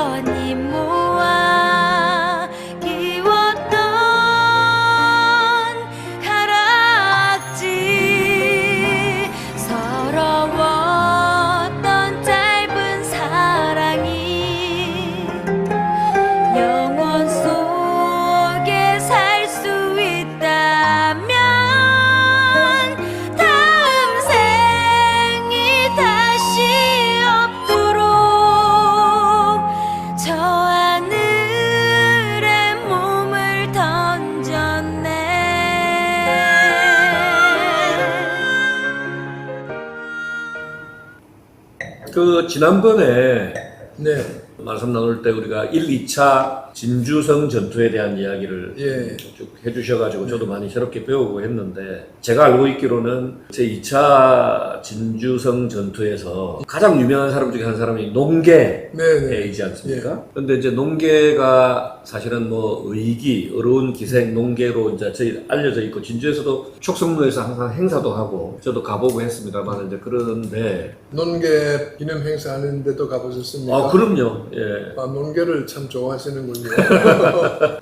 여전히 모아 끼웠던 가락지 서러웠던 짧은 사랑이 영원 속에 살 수 있다면 다음 생이 다시 없도록 저 하늘에 몸을 던졌네. 지난번에 네. 말씀 나눌 때 우리가 1, 2차 진주성 전투에 대한 이야기를 예. 쭉 해주셔가지고 저도 많이 새롭게 배우고 했는데, 제가 알고 있기로는 제 2차 진주성 전투에서 가장 유명한 사람 중에 한 사람이 농계이지 않습니까? 그런데 이제 농계가 사실은 뭐 의기, 어려운 기생 농계로 이제 저희 알려져 있고, 진주에서도 촉성로에서 항상 행사도 하고 저도 가보고 했습니다만, 이제 그런데 논계 기념 행사 하는데도 가보셨습니까? 아, 그럼요. 예. 아, 논계를 참 좋아하시는군요.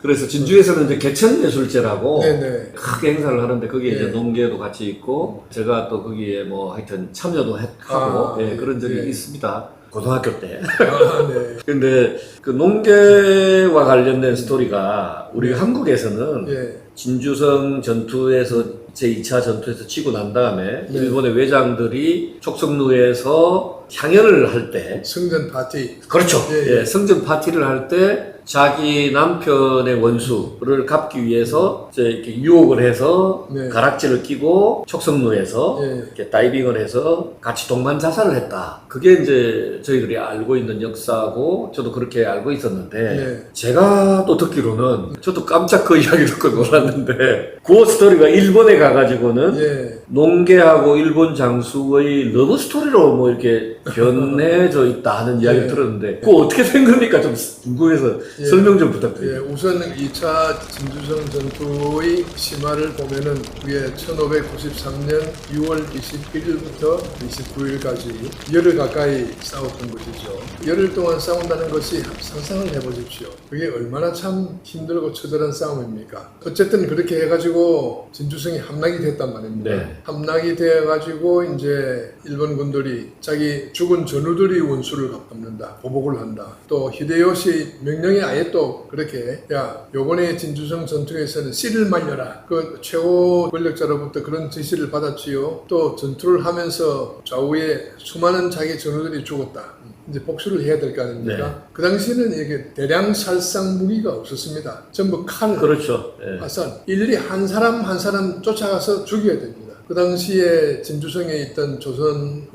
그래서 진주에서는 이제 개천예술제라고 네네. 크게 행사를 하는데, 거기에 이제 예. 농계도 같이 있고 제가 또 거기에 뭐 하여튼 참여도 하고 예. 그런 적이 예. 있습니다. 고등학교 때. 아, 네. 근데 그 농계와 관련된 스토리가 우리 한국에서는 예. 진주성 전투에서 제2차 전투에서 치고 난 다음에 네. 일본의 외장들이 촉성루에서 향연을 할 때, 승전 파티. 그렇죠. 예, 예. 성전 파티를 할 때 자기 남편의 원수를 갚기 위해서 이제 이렇게 유혹을 해서 네. 가락지를 끼고 촉성루에서 예. 이렇게 다이빙을 해서 같이 동반 자살을 했다. 그게 이제 저희들이 알고 있는 역사고, 저도 그렇게 알고 있었는데, 네. 제가 또 듣기로는 저도 깜짝 그 이야기 듣고 놀랐는데, 그 스토리가 일본에 가가지고는 예. 농계하고 일본 장수의 러브 스토리로 뭐 이렇게 변해져 있다 하는 이야기를 예. 들었는데, 그거 어떻게 된 겁니까? 좀 궁금해서 예. 설명 좀 예, 부탁드립니다. 우선 2차 진주성 전투의 심화를 보면은 위에 1593년 6월 21일부터 29일까지 열흘 가까이 싸웠던 것이죠. 열흘 동안 싸운다는 것이 상상을 해보십시오. 그게 얼마나 참 힘들고 처절한 싸움입니까? 어쨌든 그렇게 해가지고 진주성이 함락이 됐단 말입니다. 네. 함락이 되어가지고 이제 일본 군들이 자기 죽은 전우들이 원수를 갚는다, 보복을 한다. 또 히데요시 명령에 아예 또 그렇게, 야, 요번에 진주성 전투에서는 씨를 말려라. 그 최고 권력자로부터 그런 지시를 받았지요. 또 전투를 하면서 좌우에 수많은 자기 전우들이 죽었다. 이제 복수를 해야 될 거 아닙니까? 네. 그 당시에는 이게 대량 살상 무기가 없었습니다. 전부 칼, 그렇죠. 예. 화살, 일일이 한 사람 한 사람 쫓아가서 죽여야 됩니다. 그 당시에 진주성에 있던 조선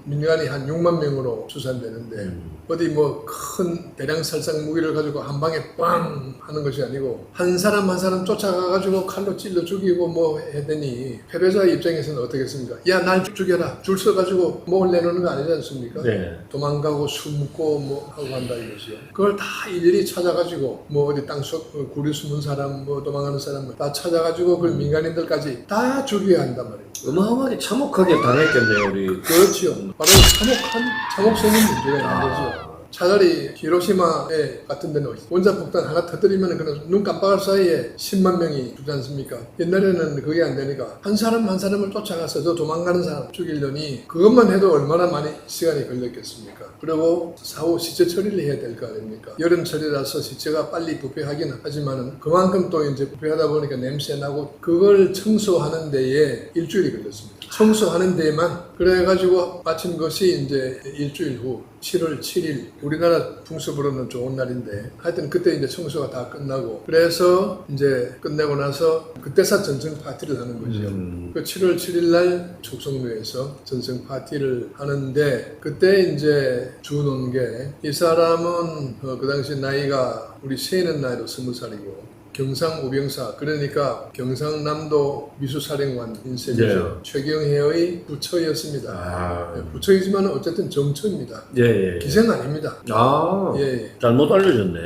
민간이 한 6만 명으로 추산되는데, 어디 뭐 큰 대량 살상 무기를 가지고 한 방에 빵 하는 것이 아니고 한 사람 한 사람 쫓아가가지고 칼로 찔러 죽이고 뭐 해대니, 패배자 입장에서는 어떻겠습니까? 야, 날 죽여라. 줄 서가지고 목을 내놓는 거 아니지 않습니까? 네. 도망가고 숨고 뭐 하고 한다 이것이요. 그걸 다 일일이 찾아가지고 뭐 어디 땅속 구리 숨은 사람, 뭐 도망가는 사람 다 찾아가지고 그 민간인들까지 다 죽여야 한단 말이에요. 어마어마하게 참혹하게 당했겠네요, 우리. 그렇지요. 바로 참혹성인 문제가 있는 거죠. 차라리 히로시마에 같은 데는 원자폭탄 하나 터뜨리면 그냥 눈 깜빡할 사이에 10만 명이 죽지 않습니까? 옛날에는 그게 안 되니까 한 사람 한 사람을 쫓아가서 저 도망가는 사람 죽이려니 그것만 해도 얼마나 많이 시간이 걸렸겠습니까? 그리고 사후 시체 처리를 해야 될 거 아닙니까? 여름철이라서 시체가 빨리 부패하긴 하지만은 그만큼 또 이제 부패하다 보니까 냄새 나고, 그걸 청소하는 데에 일주일이 걸렸습니다. 청소하는 데에만. 그래가지고 마친 것이 이제 일주일 후 7월 7일, 우리나라 풍습으로는 좋은 날인데, 하여튼 그때 이제 청소가 다 끝나고, 그래서 이제 끝내고 나서 그때서 전승 파티를 하는 거죠. 그 7월 7일 날 촉성루에서 전승 파티를 하는데, 그때 이제 주논계, 이 사람은 그 당시 나이가 우리 세는 나이로 20살이고, 경상우병사, 그러니까 경상남도 미수사령관 인셈이죠. 최경혜의 부처였습니다. 부처이지만 어쨌든 정처입니다. 기생 아닙니다. 잘못 알려졌네.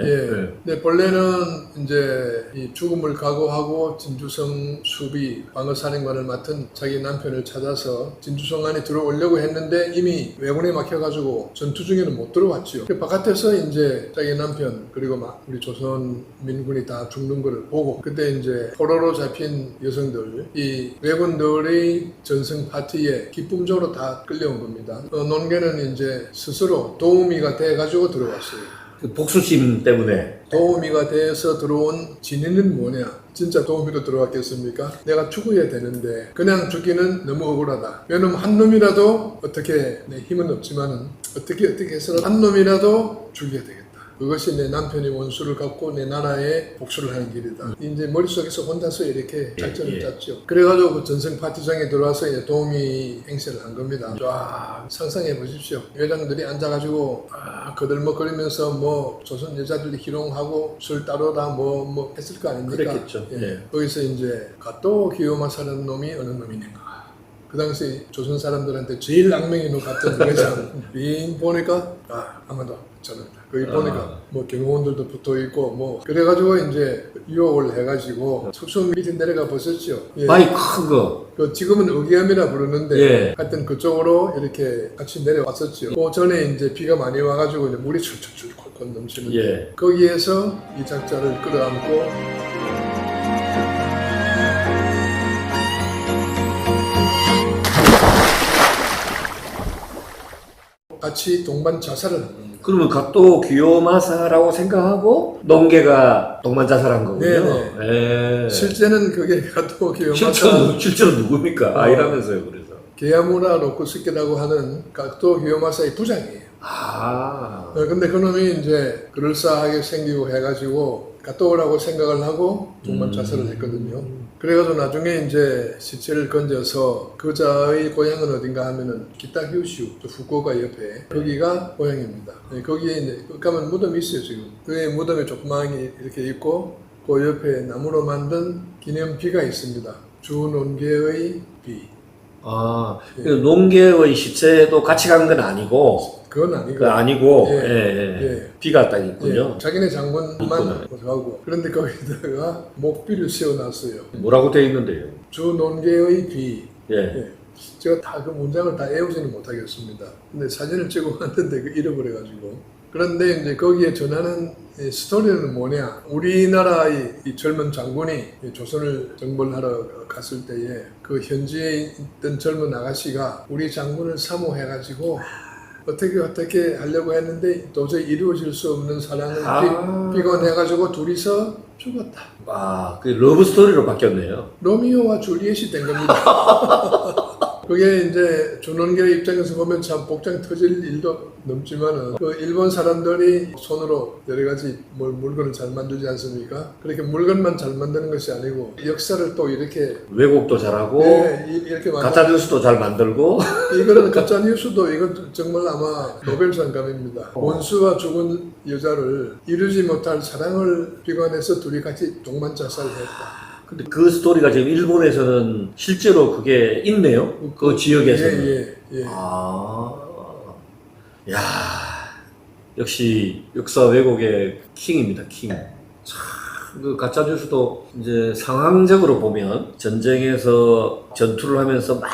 근데 본래는 이제 이 죽음을 각오하고 진주성 수비 방어사령관을 맡은 자기 남편을 찾아서 진주성 안에 들어오려고 했는데 이미 왜군에 막혀가지고 전투 중에는 못 들어왔죠. 바깥에서 이제 자기 남편 그리고 막 우리 조선 민군이 다 죽는 거를 보고 그때 이제 포로로 잡힌 여성들, 이 왜군들의 전승 파티에 기쁨적으로 다 끌려온 겁니다. 논개는 이제 스스로 도우미가 돼가지고 들어왔어요. 그 복수심 때문에. 도우미가 돼서 들어온 진위는 뭐냐? 진짜 도우미로 들어왔겠습니까? 내가 죽어야 되는데 그냥 죽기는 너무 억울하다. 왜냐면 한 놈이라도 어떻게 내 힘은 없지만은 어떻게 해서 한 놈이라도 죽여야 되겠다. 그것이 내 남편이 원수를 갚고 내 나라에 복수를 하는 길이다. 이제 머릿속에서 혼자서 이렇게 작전을 짰죠. 그래가지고 그 전승 파티장에 들어와서 이제 도우미 행세를 한 겁니다. 쫙 상상해 보십시오. 여장들이 앉아가지고 거들먹거리면서 뭐 조선 여자들이 희롱하고 술 따르다 뭐 했을 거 아닙니까? 그랬겠죠. 거기서 이제 가또 기요마사라는 놈이 어느 놈이니까. 그 당시 조선 사람들한테 제일 악명이 높았던 회장 빙 보니까 아마도 저는다. 거기 보니까 뭐 경호원들도 붙어 있고 뭐 그래가지고 이제 유혹을 해가지고 속속 밑에 내려가 보셨죠. 많이 큰 거. 그 지금은 의기암이라 부르는데 하여튼 그쪽으로 이렇게 같이 내려왔었죠. 그 전에 이제 비가 많이 와가지고 이제 물이 출출출 콜콜 넘치는데 거기에서 이 작자를 끌어안고. 같이 동반 자살을 한 겁니다. 그러면 각도 기요마사라고 생각하고 농계가 동반 자살한 거군요. 실제는 그게 가또 기요마사. 실제로 누굽니까? 아이라면서요. 그래서 게야무라 로쿠스케라고 하는 가또 기요마사의 부장이에요. 근데 그놈이 이제 그럴싸하게 생기고 해가지고 가또라고 생각을 하고 동반 자살을 했거든요. 그래가지고 나중에 이제 시체를 건져서 그자의 고향은 어딘가 하면은 기타휴슈, 후쿠오카 옆에 거기가 고향입니다. 거기에 이제 가면 무덤이 있어요 지금. 그 무덤에 조그마하게 이렇게 있고 그 옆에 나무로 만든 기념비가 있습니다. 주논개의 비. 농계의 시체도 같이 간 건 아니고. 그건 아니고. 비가 딱 있군요. 자기네 장군만 가고 그런데 거기다가 목비를 세워놨어요. 뭐라고 되어 있는데요? 주논개의 비. 제가 다 그 문장을 다 외우지는 못하겠습니다. 근데 사진을 찍어 왔는데 그 잃어버려가지고. 그런데 이제 거기에 전하는 스토리는 뭐냐? 우리나라의 이 젊은 장군이 조선을 정벌하러 갔을 때에 그 현지에 있던 젊은 아가씨가 우리 장군을 사모해가지고 어떻게 하려고 했는데 도저히 이루어질 수 없는 사랑을 비관해가지고 둘이서 죽었다. 그 러브 스토리로 바뀌었네요. 로미오와 줄리엣이 된 겁니다. 그게 이제 준원계 입장에서 보면 참 복장 터질 일도 넘지만은 그 일본 사람들이 손으로 여러 가지 물건을 잘 만들지 않습니까? 그렇게 물건만 잘 만드는 것이 아니고 역사를 또 이렇게 왜곡도 잘하고 이렇게 가짜 뉴스도 잘 만들고 이거는 가짜 뉴스도 이건 정말 아마 노벨상감입니다. 원수가 죽은 여자를 이루지 못할 사랑을 비관해서 둘이 같이 동반 자살했다. 근데 그 스토리가 지금 일본에서는 실제로 그게 있네요. 그 지역에서는. 야, 역시 역사 왜곡의 킹입니다. 킹. 참, 그 가짜 뉴스도 이제 상황적으로 보면 전쟁에서 전투를 하면서 막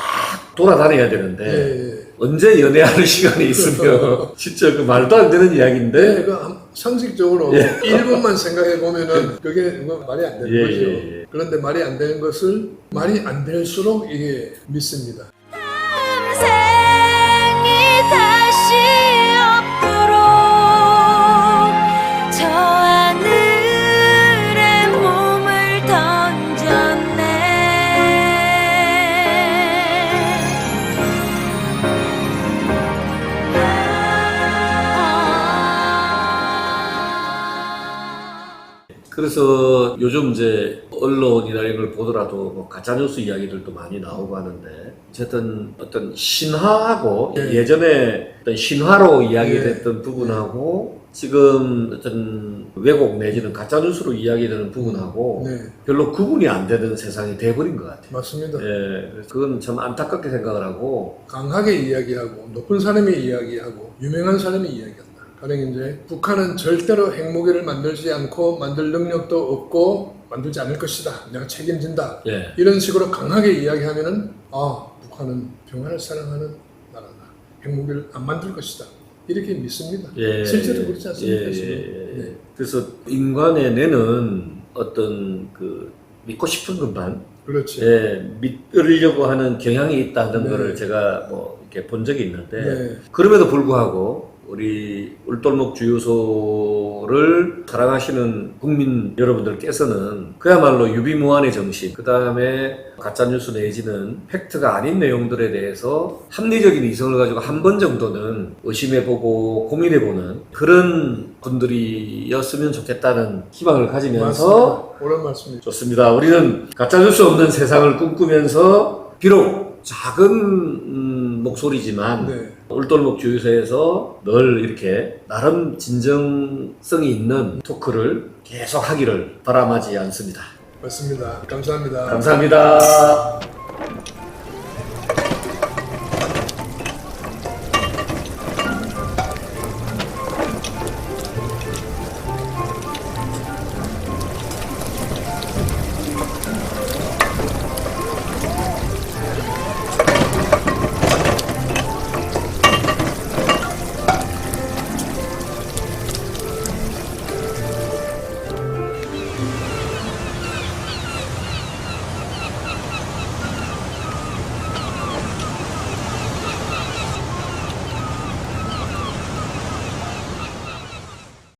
돌아다녀야 되는데 언제 연애하는 시간이 있으면 진짜 그 말도 안 되는 이야기인데. 상식적으로 1분만 생각해 보면은 그게 말이 안 되는 거죠. 그런데 말이 안 되는 것을 말이 안 될수록 이게 믿습니다. 생이 다시 없도록 저 하늘에 몸을 던졌네. 그 그래서 요즘 이제 언론이나 이런 걸 보더라도 뭐 가짜뉴스 이야기들도 많이 나오고 하는데 어쨌든 어떤 신화하고 네. 예전에 어떤 신화로 네. 이야기됐던 부분하고 지금 어떤 왜곡 내지는 가짜뉴스로 이야기되는 부분하고 네, 별로 구분이 안 되는 세상이 돼버린 것 같아요. 맞습니다. 예, 그래서 그건 참 안타깝게 생각을 하고 강하게 이야기하고 높은 사람이 이야기하고 유명한 사람이 이야기한다. 가령 이제 북한은 절대로 핵무기를 만들지 않고 만들 능력도 없고 만들지 않을 것이다. 내가 책임진다. 예. 이런 식으로 강하게 이야기하면은 북한은 평화를 사랑하는 나라다. 핵무기를 안 만들 것이다. 이렇게 믿습니다. 예, 실제로 그렇지 않습니까? 예, 지금? 예. 네. 그래서 인간의 뇌는 어떤 그 믿고 싶은 것만 그렇지. 믿으려고 하는 경향이 있다는 네. 거를 제가 뭐 이렇게 본 적이 있는데 네. 그럼에도 불구하고 우리 울돌목 주유소를 사랑하시는 국민 여러분들께서는 그야말로 유비무환의 정신, 그 다음에 가짜뉴스 내지는 팩트가 아닌 내용들에 대해서 합리적인 이성을 가지고 한 번 정도는 의심해보고 고민해보는 그런 분들이었으면 좋겠다는 희망을 가지면서 맞습니다. 옳은 말씀입니다. 좋습니다. 우리는 가짜뉴스 없는 세상을 꿈꾸면서 비록 작은 목소리지만 네. 울돌목 주유소에서 늘 이렇게 나름 진정성이 있는 토크를 계속 하기를 바람하지 않습니다. 맞습니다. 감사합니다. 감사합니다.